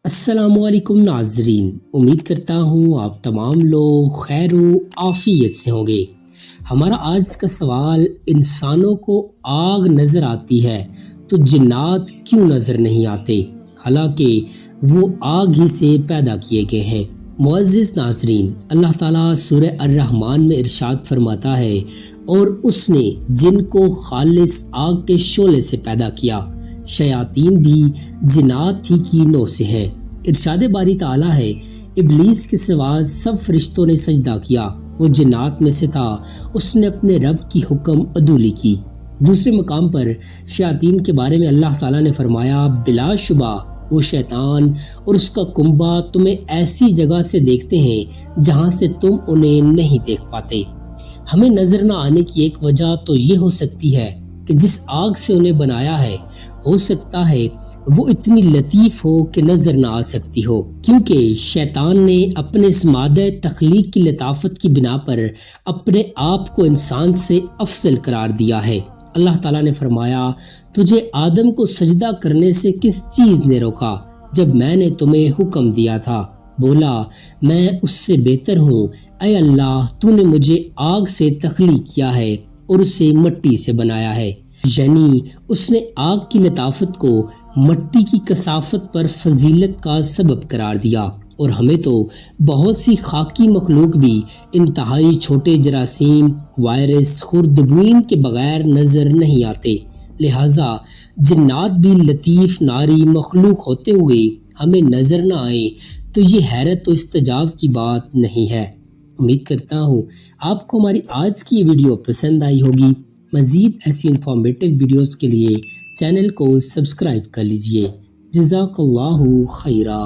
السلام علیکم ناظرین، امید کرتا ہوں آپ تمام لوگ خیر و عافیت سے ہوں گے۔ ہمارا آج کا سوال، انسانوں کو آگ نظر آتی ہے تو جنات کیوں نظر نہیں آتے، حالانکہ وہ آگ ہی سے پیدا کیے گئے ہیں۔ معزز ناظرین، اللہ تعالیٰ سورہ الرحمن میں ارشاد فرماتا ہے، اور اس نے جن کو خالص آگ کے شعلے سے پیدا کیا، شیاطین بھی جنات ہی کی نوع سے ہے۔ ارشاد باری تعالیٰ ہے، ابلیس کے سوا سب فرشتوں نے سجدہ کیا، وہ جنات میں سے تھا، اس نے اپنے رب کی حکم عدولی کی۔ دوسرے مقام پر شیاطین کے بارے میں اللہ تعالیٰ نے فرمایا، بلا شبہ وہ شیطان اور اس کا کنبہ تمہیں ایسی جگہ سے دیکھتے ہیں جہاں سے تم انہیں نہیں دیکھ پاتے۔ ہمیں نظر نہ آنے کی ایک وجہ تو یہ ہو سکتی ہے کہ جس آگ سے انہیں بنایا ہے، ہو سکتا ہے وہ اتنی لطیف ہو کہ نظر نہ آ سکتی ہو، کیونکہ شیطان نے اپنے اس مادہ تخلیق کی لطافت کی بنا پر اپنے آپ کو انسان سے افضل قرار دیا ہے۔ اللہ تعالیٰ نے فرمایا، تجھے آدم کو سجدہ کرنے سے کس چیز نے روکا جب میں نے تمہیں حکم دیا تھا؟ بولا، میں اس سے بہتر ہوں، اے اللہ تو نے مجھے آگ سے تخلیق کیا ہے اور اسے مٹی سے بنایا ہے۔ یعنی اس نے آگ کی لطافت کو مٹی کی کثافت پر فضیلت کا سبب قرار دیا، اور ہمیں تو بہت سی خاکی مخلوق بھی انتہائی چھوٹے جراثیم، وائرس، خوردبین کے بغیر نظر نہیں آتے، لہٰذا جنات بھی لطیف ناری مخلوق ہوتے ہوئے ہمیں نظر نہ آئے تو یہ حیرت و استعجاب کی بات نہیں ہے۔ امید کرتا ہوں آپ کو ہماری آج کی یہ ویڈیو پسند آئی ہوگی۔ مزید ایسی انفارمیٹیو ویڈیوز کے لیے چینل کو سبسکرائب کر لیجئے۔ جزاک اللہ خیرہ۔